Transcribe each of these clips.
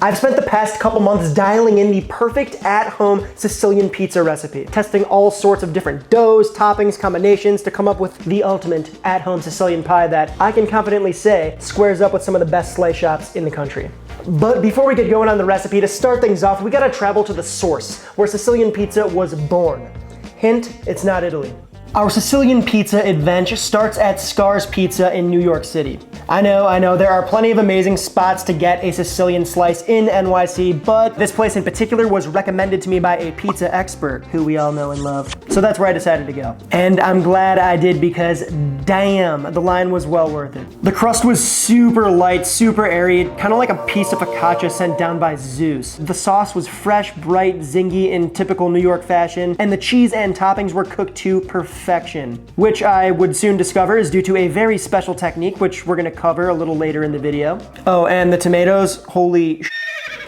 I've spent the past couple months dialing in the perfect at-home Sicilian pizza recipe, testing all sorts of different doughs, toppings, combinations to come up with the ultimate at-home Sicilian pie that I can confidently say squares up with some of the best slice shops in the country. But before we get going on the recipe, to start things off, we gotta travel to the source, where Sicilian pizza was born. Hint, it's not Italy. Our Sicilian pizza adventure starts at Scarr's Pizza in New York City. I know, there are plenty of amazing spots to get a Sicilian slice in NYC, but this place in particular was recommended to me by a pizza expert who we all know and love. So that's where I decided to go. And I'm glad I did because damn, the line was well worth it. The crust was super light, super airy, kind of like a piece of focaccia sent down by Zeus. The sauce was fresh, bright, zingy in typical New York fashion, and the cheese and toppings were cooked to perfection, which I would soon discover is due to a very special technique, which we're gonna cover a little later in the video. Oh, and the tomatoes, holy sh**.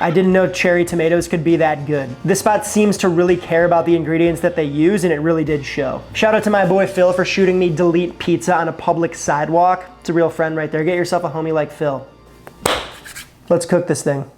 I didn't know cherry tomatoes could be that good. This spot seems to really care about the ingredients that they use, and it really did show. Shout out to my boy Phil for shooting me delete pizza on a public sidewalk. It's a real friend right there. Get yourself a homie like Phil. Let's cook this thing.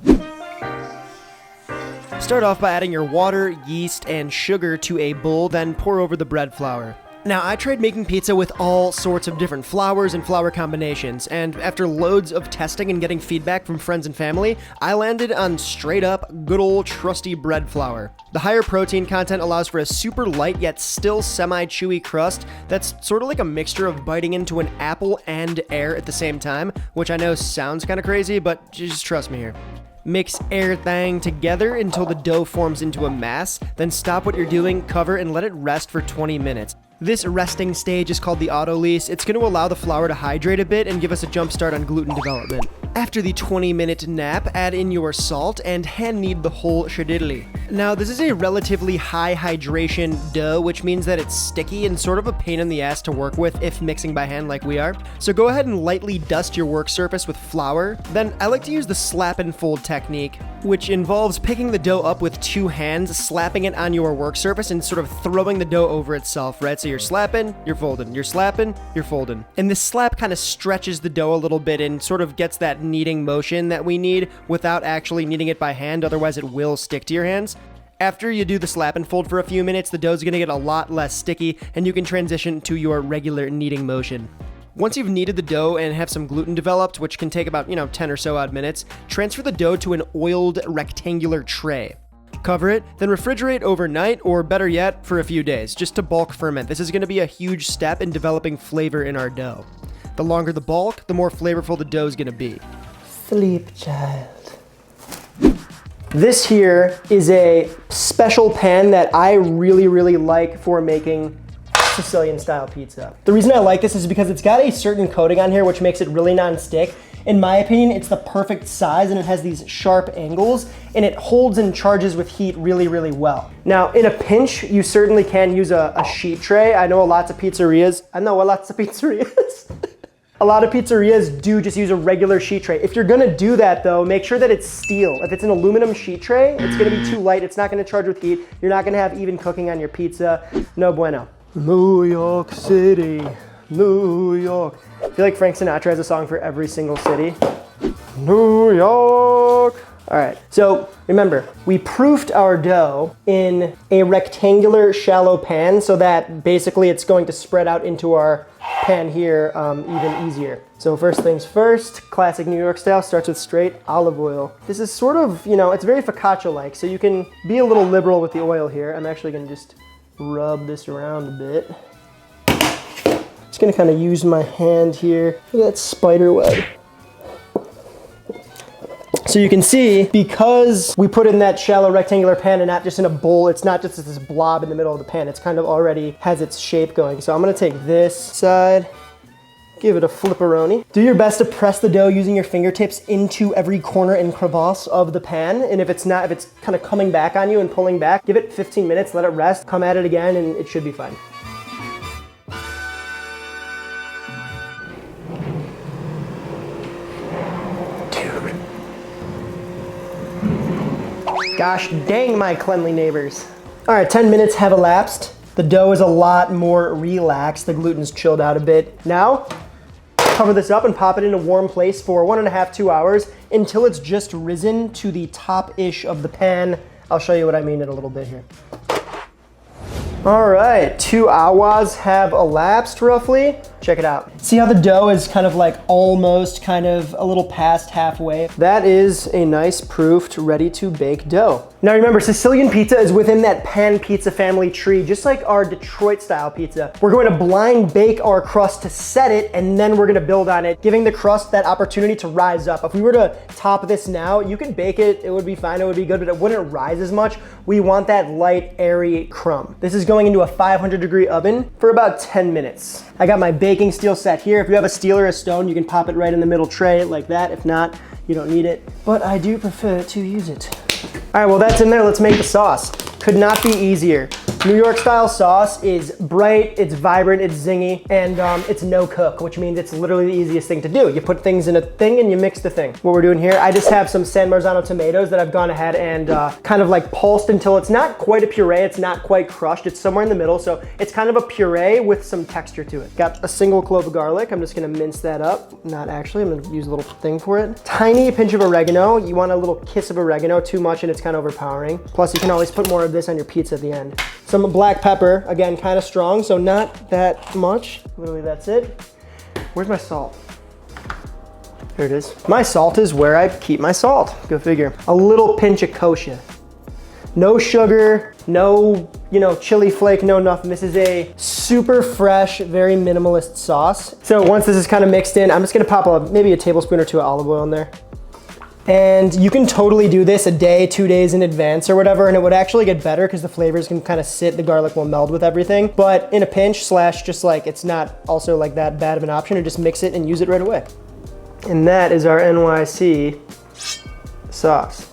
Start off by adding your water, yeast, and sugar to a bowl, then pour over the bread flour. Now, I tried making pizza with all sorts of different flours and flour combinations, and after loads of testing and getting feedback from friends and family, I landed on straight up, good old trusty bread flour. The higher protein content allows for a super light yet still semi-chewy crust that's sort of like a mixture of biting into an apple and air at the same time, which I know sounds kind of crazy, but just trust me here. Mix everything together until the dough forms into a mass, then stop what you're doing, cover, and let it rest for 20 minutes. This resting stage is called the autolyse. It's going to allow the flour to hydrate a bit and give us a jump start on gluten development. After the 20-minute nap, add in your salt and hand knead the whole shadiddly. Now, this is a relatively high hydration dough, which means that it's sticky and sort of a pain in the ass to work with if mixing by hand like we are. So go ahead and lightly dust your work surface with flour. Then I like to use the slap and fold technique, which involves picking the dough up with two hands, slapping it on your work surface, and sort of throwing the dough over itself, right? So you're slapping, you're folding, you're slapping, you're folding. And this slap kind of stretches the dough a little bit and sort of gets that kneading motion that we need without actually kneading it by hand, otherwise it will stick to your hands. After you do the slap and fold for a few minutes, the dough's gonna get a lot less sticky and you can transition to your regular kneading motion. Once you've kneaded the dough and have some gluten developed, which can take about, 10 or so odd minutes, transfer the dough to an oiled rectangular tray. Cover it, then refrigerate overnight, or better yet, for a few days, just to bulk ferment. This is gonna be a huge step in developing flavor in our dough. The longer the bulk, the more flavorful the dough is gonna be. Sleep, child. This here is a special pan that I really like for making Sicilian style pizza. The reason I like this is because it's got a certain coating on here which makes it really non-stick. In my opinion, it's the perfect size and it has these sharp angles and it holds and charges with heat really well. Now, in a pinch, you certainly can use a sheet tray. I know lots of pizzerias. A lot of pizzerias do just use a regular sheet tray. If you're gonna do that though, make sure that it's steel. If it's an aluminum sheet tray, it's gonna be too light. It's not gonna charge with heat. You're not gonna have even cooking on your pizza. No bueno. New York City, New York. I feel like Frank Sinatra has a song for every single city. New York. All right, so remember, we proofed our dough in a rectangular shallow pan so that basically it's going to spread out into our pan here even easier. So first things first, classic New York style starts with straight olive oil. This is sort of, it's very focaccia-like, so you can be a little liberal with the oil here. I'm actually gonna just rub this around a bit. Just gonna kind of use my hand here for that spider web. So you can see, because we put it in that shallow rectangular pan and not just in a bowl, it's not just this blob in the middle of the pan, it's kind of already has its shape going. So I'm gonna take this side, give it a flipperoni. Do your best to press the dough using your fingertips into every corner and crevasse of the pan. And if it's kind of coming back on you and pulling back, give it 15 minutes, let it rest, come at it again, and it should be fine. Gosh dang my cleanly neighbors. All right, 10 minutes have elapsed. The dough is a lot more relaxed. The gluten's chilled out a bit. Now, cover this up and pop it in a warm place for 1.5 to 2 hours until it's just risen to the top-ish of the pan. I'll show you what I mean in a little bit here. All right, 2 hours have elapsed roughly. Check it out. See how the dough is kind of like almost kind of a little past halfway? That is a nice proofed, ready to bake dough. Now remember, Sicilian pizza is within that pan pizza family tree, just like our Detroit style pizza. We're going to blind bake our crust to set it, and then we're gonna build on it, giving the crust that opportunity to rise up. If we were to top this now, you could bake it, it would be fine, it would be good, but it wouldn't rise as much. We want that light, airy crumb. This is going into a 500-degree oven for about 10 minutes. I got my baking steel set here. If you have a steel or a stone, you can pop it right in the middle tray like that. If not, you don't need it, but I do prefer to use it. All right, well, that's in there. Let's make the sauce. Could not be easier. New York style sauce is bright, it's vibrant, it's zingy, and it's no cook, which means it's literally the easiest thing to do. You put things in a thing and you mix the thing. What we're doing here, I just have some San Marzano tomatoes that I've gone ahead and kind of like pulsed until it's not quite a puree, it's not quite crushed, it's somewhere in the middle, so it's kind of a puree with some texture to it. Got a single clove of garlic. I'm just gonna mince that up. Not actually, I'm gonna use a little thing for it. Tiny pinch of oregano. You want a little kiss of oregano, too much and it's kind of overpowering. Plus you can always put more of this on your pizza at the end. Some black pepper, again, kind of strong, so not that much. Literally, that's it. Where's my salt? There it is. My salt is where I keep my salt. Go figure. A little pinch of kosher. No sugar, no, chili flake, no nothing. This is a super fresh, very minimalist sauce. So once this is kind of mixed in, I'm just gonna pop maybe a tablespoon or 2 of olive oil in there. And you can totally do this a day, 2 days in advance or whatever, and it would actually get better because the flavors can kind of sit, the garlic will meld with everything. But in a pinch, slash just like, it's not also like that bad of an option, to just mix it and use it right away. And that is our NYC sauce.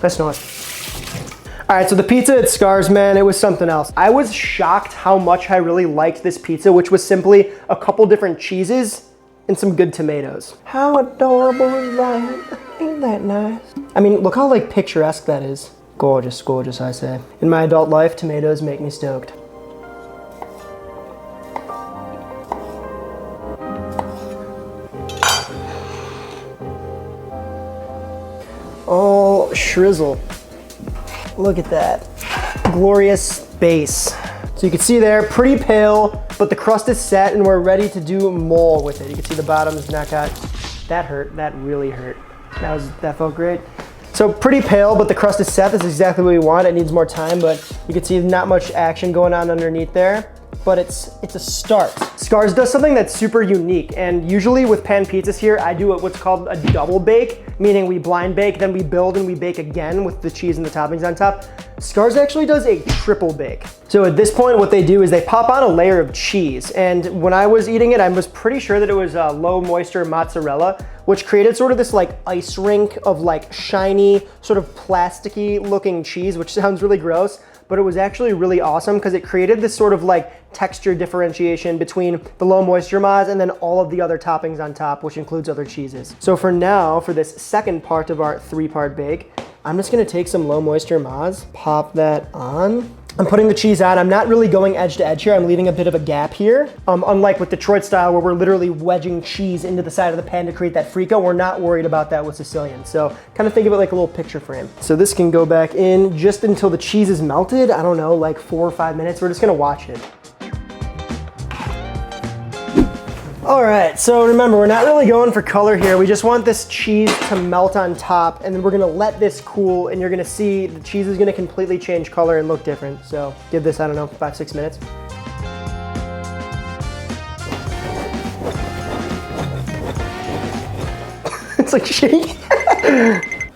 That's nice. All right, so the pizza at Scarr's, man, it was something else. I was shocked how much I really liked this pizza, which was simply a couple different cheeses and some good tomatoes. How adorable is that? Ain't that nice? I mean, look how like picturesque that is. Gorgeous, gorgeous, I say. In my adult life, tomatoes make me stoked. Oh, shrizzle. Look at that. Glorious base. So you can see there, pretty pale, but the crust is set and we're ready to do more with it. You can see the bottom is not got, that hurt, that really hurt. That felt great. So pretty pale, but the crust is set. This is exactly what we want. It needs more time, but you can see not much action going on underneath there, but it's a start. Scarr's does something that's super unique, and usually with pan pizzas here, I do what's called a double bake, meaning we blind bake, then we build and we bake again with the cheese and the toppings on top. Scarr's actually does a triple bake. So at this point, what they do is they pop on a layer of cheese, and when I was eating it, I was pretty sure that it was low moisture mozzarella, which created sort of this like ice rink of like shiny, sort of plasticky looking cheese, which sounds really gross, but it was actually really awesome because it created this sort of like texture differentiation between the low moisture mozz and then all of the other toppings on top, which includes other cheeses. So for now, for this second part of our 3-part bake, I'm just gonna take some low moisture mozz, pop that on. I'm putting the cheese on. I'm not really going edge to edge here. I'm leaving a bit of a gap here. Unlike with Detroit style where we're literally wedging cheese into the side of the pan to create that frico, we're not worried about that with Sicilian. So kind of think of it like a little picture frame. So this can go back in just until the cheese is melted. I don't know, like 4 or 5 minutes. We're just gonna watch it. All right, so remember, we're not really going for color here. We just want this cheese to melt on top, and then we're gonna let this cool, and you're gonna see the cheese is gonna completely change color and look different. So give this, I don't know, 5, 6 minutes. It's like shaking.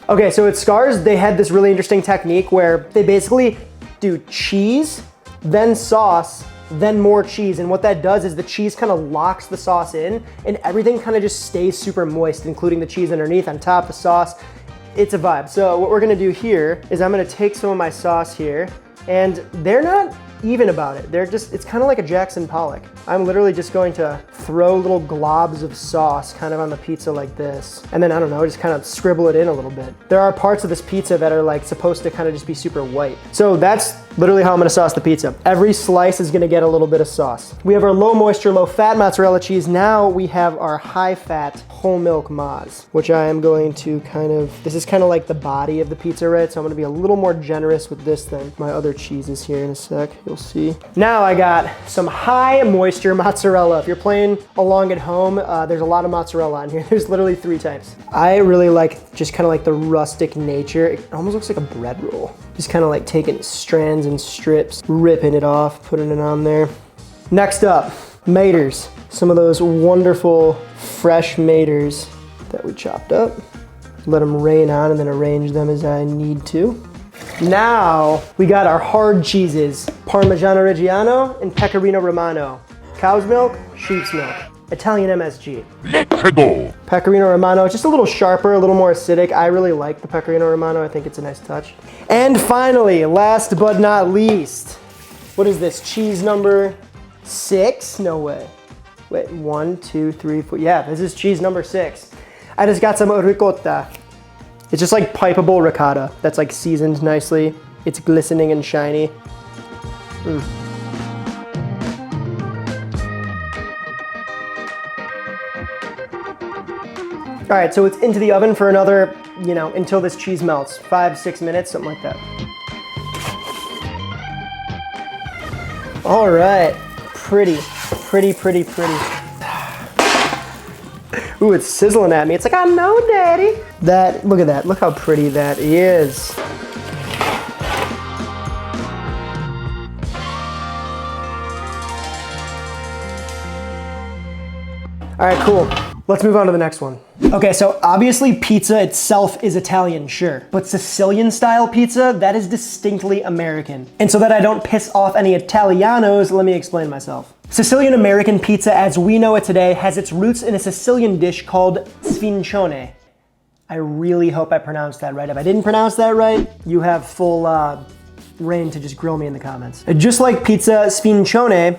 Okay, so at Scarr's, they had this really interesting technique where they basically do cheese, then sauce, then more cheese, and what that does is the cheese kind of locks the sauce in and everything kind of just stays super moist, including the cheese underneath, on top, the sauce. It's a vibe. So what we're gonna do here is I'm gonna take some of my sauce here, and they're not even about it. It's kind of like a Jackson Pollock. I'm literally just going to throw little globs of sauce kind of on the pizza like this. And then, I don't know, just kind of scribble it in a little bit. There are parts of this pizza that are like supposed to kind of just be super white. So that's Literally how I'm gonna sauce the pizza. Every slice is gonna get a little bit of sauce. We have our low moisture, low fat mozzarella cheese. Now we have our high fat whole milk mozz, which I am going to this is kind of like the body of the pizza, right? So I'm gonna be a little more generous with this than my other cheeses here in a sec, you'll see. Now I got some high moisture mozzarella. If you're playing along at home, there's a lot of mozzarella on here. There's literally 3 types. I really like just kind of like the rustic nature. It almost looks like a bread roll. Just kind of like taking strands and strips, ripping it off, putting it on there. Next up, maters. Some of those wonderful fresh maters that we chopped up. Let them rain on and then arrange them as I need to. Now we got our hard cheeses, Parmigiano Reggiano and Pecorino Romano. Cow's milk, sheep's milk. Italian MSG. Let's go. Pecorino Romano, just a little sharper, a little more acidic. I really like the Pecorino Romano. I think it's a nice touch. And finally, last but not least, what is this? Cheese number 6? No way. Wait, 1, 2, 3, 4. Yeah, this is cheese number 6. I just got some ricotta. It's just like pipeable ricotta that's like seasoned nicely. It's glistening and shiny. All right, so it's into the oven for another, until this cheese melts. 5-6 minutes, something like that. All right, pretty. Ooh, it's sizzling at me. It's like, I know, Daddy. Look at that, look how pretty that is. All right, cool. Let's move on to the next one. Okay, so obviously pizza itself is Italian, sure, but Sicilian style pizza, that is distinctly American. And so that I don't piss off any Italianos, let me explain myself. Sicilian American pizza as we know it today has its roots in a Sicilian dish called sfincione. I really hope I pronounced that right. If I didn't pronounce that right, you have full reign to just grill me in the comments. Just like pizza, sfincione.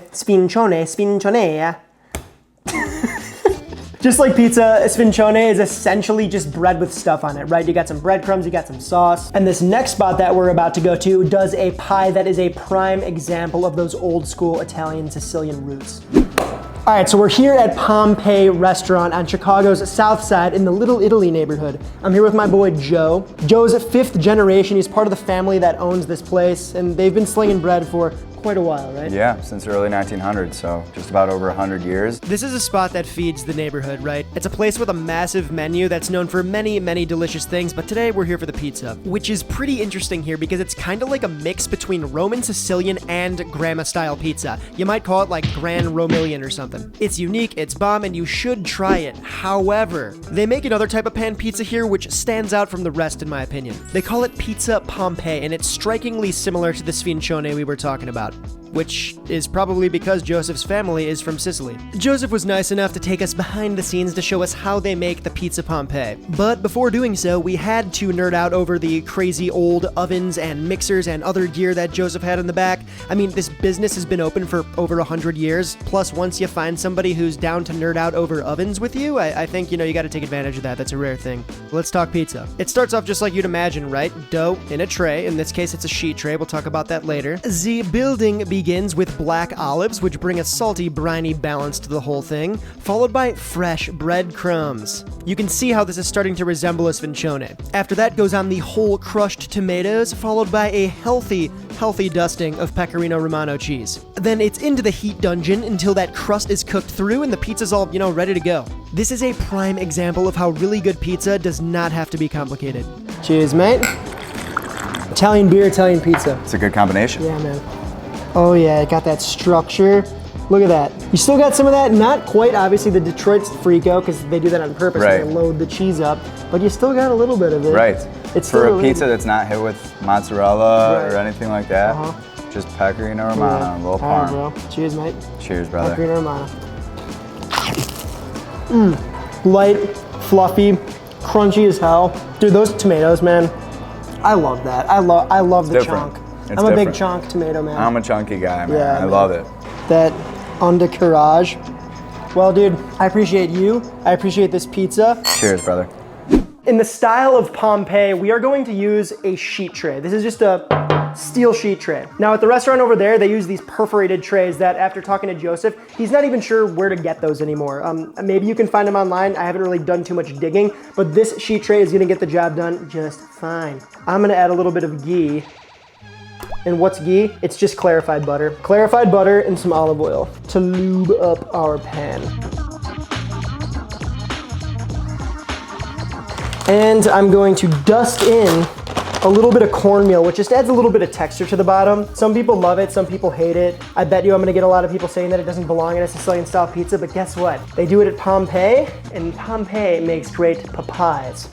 Just like pizza, sfincione is essentially just bread with stuff on it, right? You got some breadcrumbs, you got some sauce. And this next spot that we're about to go to does a pie that is a prime example of those old school Italian Sicilian roots. All right, so we're here at Pompeí restaurant on Chicago's South Side in the Little Italy neighborhood. I'm here with my boy Joe. Joe's 5th generation. He's part of the family that owns this place, and they've been slinging bread for quite a while, right? Yeah, since the early 1900s, so just about over 100 years. This is a spot that feeds the neighborhood, right? It's a place with a massive menu that's known for many, many delicious things, but today we're here for the pizza, which is pretty interesting here because it's kind of like a mix between Roman Sicilian and grandma-style pizza. You might call it like Grand Romillion or something. It's unique, it's bomb, and you should try it. However, they make another type of pan pizza here which stands out from the rest in my opinion. They call it Pizza Pompeii, and it's strikingly similar to the sfincione we were talking about, which is probably because Joseph's family is from Sicily. Joseph was nice enough to take us behind the scenes to show us how they make the Pizza Pompeii. But before doing so, we had to nerd out over the crazy old ovens and mixers and other gear that Joseph had in the back. I mean, this business has been open for over 100 years, plus once you find somebody who's down to nerd out over ovens with you, I think, you gotta take advantage of that. That's a rare thing. Let's talk pizza. It starts off just like you'd imagine, right? Dough in a tray. In this case, it's a sheet tray. We'll talk about that later. The building begins with black olives, which bring a salty, briny balance to the whole thing, followed by fresh breadcrumbs. You can see how this is starting to resemble a sfincione. After that goes on the whole crushed tomatoes, followed by a healthy dusting of Pecorino Romano cheese. Then it's into the heat dungeon until that crust is cooked through and the pizza's all, ready to go. This is a prime example of how really good pizza does not have to be complicated. Cheers, mate. Italian beer, Italian pizza. It's a good combination. Yeah, man. Oh yeah, it got that structure. Look at that. You still got some of that, not quite obviously the Detroit Frico, because they do that on purpose, right. They load the cheese up, but you still got a little bit of it. Right. It's for still a pizza that's not hit with mozzarella right. or anything like that, just Pecorino Romano, a little parm. All right, bro. Cheers, mate. Cheers, brother. Pecorino Romano. Light, fluffy, crunchy as hell. Dude, those tomatoes, man, I love that. I love the chunk. I'm a big chunk tomato man. I'm a chunky guy, man. Yeah, I love it. That undercarriage. Well, dude, I appreciate you. I appreciate this pizza. Cheers, brother. In the style of Pompeii, we are going to use a sheet tray. This is just a steel sheet tray. Now at the restaurant over there, they use these perforated trays that after talking to Joseph, he's not even sure where to get those anymore. Maybe you can find them online. I haven't really done too much digging, but this sheet tray is gonna get the job done just fine. I'm gonna add a little bit of ghee. And what's ghee? It's just clarified butter. Clarified butter and some olive oil to lube up our pan. And I'm going to dust in a little bit of cornmeal, which just adds a little bit of texture to the bottom. Some people love it, some people hate it. I bet you I'm gonna get a lot of people saying that it doesn't belong in a Sicilian style pizza, but guess what? They do it at Pompeii, and Pompeii makes great pizzas.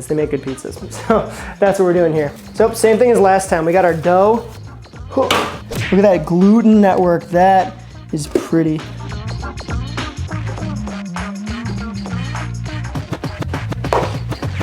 They make good pizzas. So that's what we're doing here. So same thing as last time. We got our dough. Look at that gluten network. That is pretty.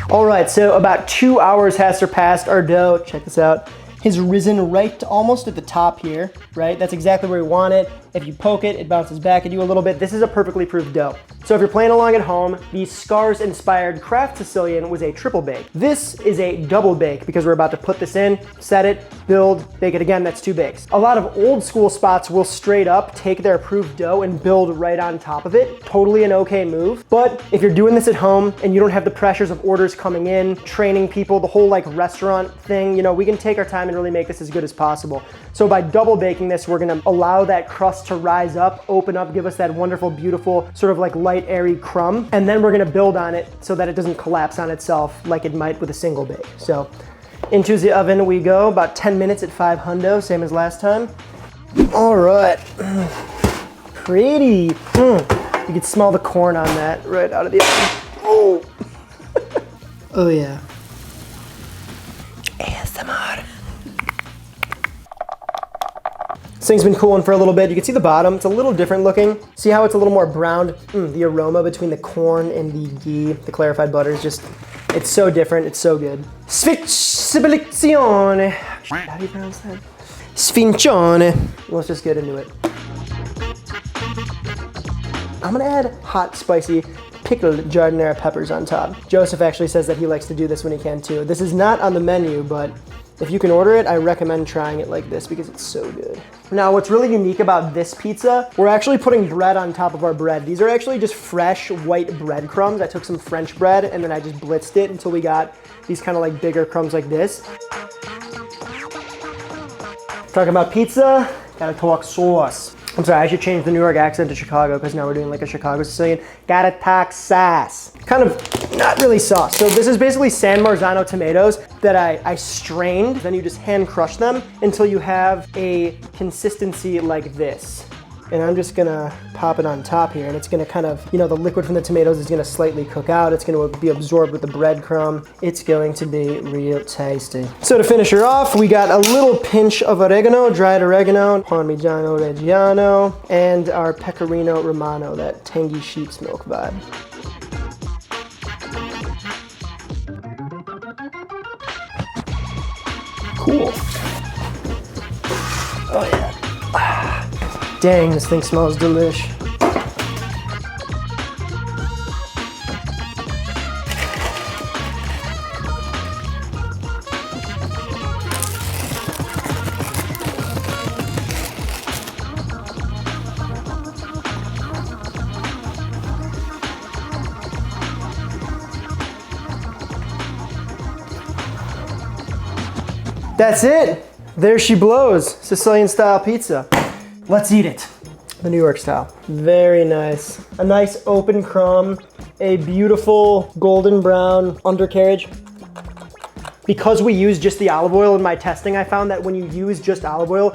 All right, so about 2 hours has surpassed. Our dough, check this out, has risen right to almost at the top here, right? That's exactly where we want it. If you poke it, it bounces back at you a little bit. This is a perfectly proofed dough. So if you're playing along at home, the Scarr's inspired Kraft Sicilian was a triple bake. This is a double bake because we're about to put this in, set it, build, bake it again. That's 2 bakes. A lot of old school spots will straight up take their approved dough and build right on top of it. Totally an okay move. But if you're doing this at home and you don't have the pressures of orders coming in, training people, the whole like restaurant thing, you know, we can take our time and really make this as good as possible. So by double baking this, we're gonna allow that crust to rise up, open up, give us that wonderful, beautiful, sort of like light, airy crumb. And then we're gonna build on it so that it doesn't collapse on itself like it might with a single bake. So into the oven we go, about 10 minutes at 500, same as last time. All right, pretty. You can smell the corn on that right out of the oven. Oh, oh yeah. ASMR. This thing's been cooling for a little bit. You can see the bottom, it's a little different looking. See how it's a little more browned? The aroma between the corn and the ghee, the clarified butter is just, it's so different, it's so good. Sfizione. How do you pronounce that? Sfincione. Let's just get into it. I'm gonna add hot, spicy, pickled giardiniera peppers on top. Joseph actually says that he likes to do this when he can too. This is not on the menu, but if you can order it, I recommend trying it like this because it's so good. Now, what's really unique about this pizza, we're actually putting bread on top of our bread. These are actually just fresh white breadcrumbs. I took some French bread and then I just blitzed it until we got these kind of like bigger crumbs like this. Talking about pizza, gotta talk sauce. I'm sorry, I should change the New York accent to Chicago because now we're doing like a Chicago Sicilian. Gotta talk sauce. Kind of not really sauce. So this is basically San Marzano tomatoes that I strained. Then you just hand crush them until you have a consistency like this. And I'm just gonna pop it on top here and it's gonna kind of, you know, the liquid from the tomatoes is gonna slightly cook out. It's gonna be absorbed with the breadcrumb. It's going to be real tasty. So to finish her off, we got a little pinch of oregano, dried oregano, Parmigiano Reggiano, and our Pecorino Romano, that tangy sheep's milk vibe. Cool. Oh yeah. Dang, this thing smells delish. That's it. There she blows. Sicilian style pizza. Let's eat it. The New York style. Very nice. A nice open crumb, a beautiful golden brown undercarriage. Because we use just the olive oil in my testing, I found that when you use just olive oil,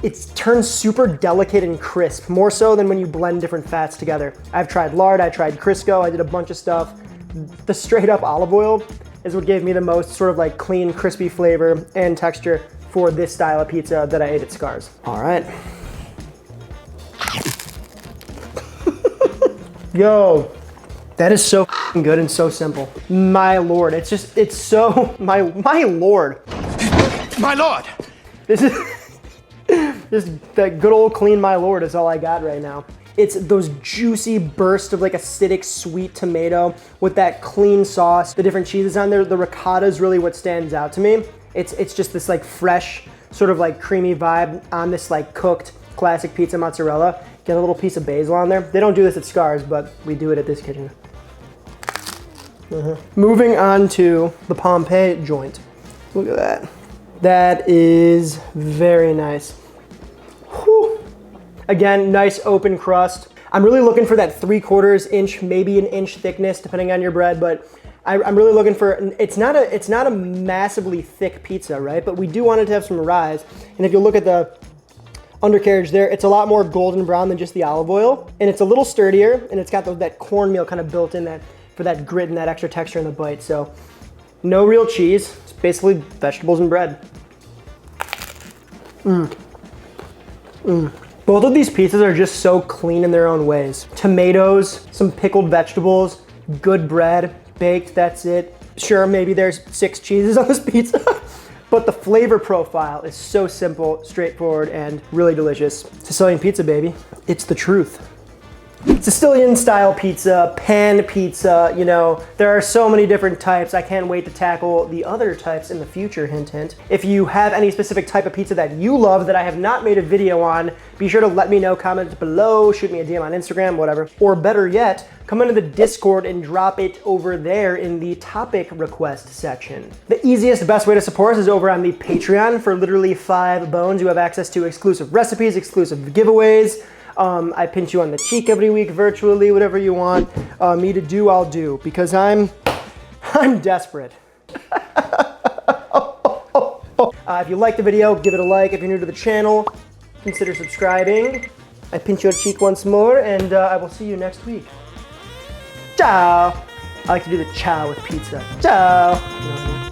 it turns super delicate and crisp, more so than when you blend different fats together. I've tried lard, I tried Crisco, I did a bunch of stuff. The straight up olive oil is what gave me the most sort of like clean, crispy flavor and texture for this style of pizza that I ate at Scarr's. All right. Yo, that is so good and so simple. My lord, it's just, it's so, my lord. My lord. This is, just that good old clean my lord is all I got right now. It's those juicy bursts of like acidic sweet tomato with that clean sauce, the different cheeses on there. The ricotta is really what stands out to me. It's just this like fresh, sort of like creamy vibe on this like cooked classic pizza mozzarella. Get a little piece of basil on there. They don't do this at Scarr's, but we do it at this kitchen. Moving on to the Pompeii joint. Look at that. That is very nice. Whew. Again, nice open crust. I'm really looking for that 3/4 inch, maybe an inch thickness, depending on your bread, but I'm really looking for, it's not a massively thick pizza, right? But we do want it to have some rise. And if you look at the undercarriage there, it's a lot more golden brown than just the olive oil. And it's a little sturdier, and it's got that cornmeal kind of built in that for that grit and that extra texture in the bite. So no real cheese, it's basically vegetables and bread. Both of these pizzas are just so clean in their own ways. Tomatoes, some pickled vegetables, good bread, baked, that's it. Sure, maybe there's 6 cheeses on this pizza, but the flavor profile is so simple, straightforward, and really delicious. Sicilian pizza, baby. It's the truth. Sicilian style pizza, pan pizza, you know, there are so many different types. I can't wait to tackle the other types in the future, hint, hint. If you have any specific type of pizza that you love that I have not made a video on, be sure to let me know, comment below, shoot me a DM on Instagram, whatever. Or better yet, come into the Discord and drop it over there in the topic request section. The easiest, best way to support us is over on the Patreon. For literally 5 bones, you have access to exclusive recipes, exclusive giveaways. I pinch you on the cheek every week virtually, whatever you want me to do, I'll do, because I'm desperate. If you like the video, give it a like. If you're new to the channel, consider subscribing. I pinch your cheek once more, and I will see you next week. Ciao! I like to do the ciao with pizza. Ciao!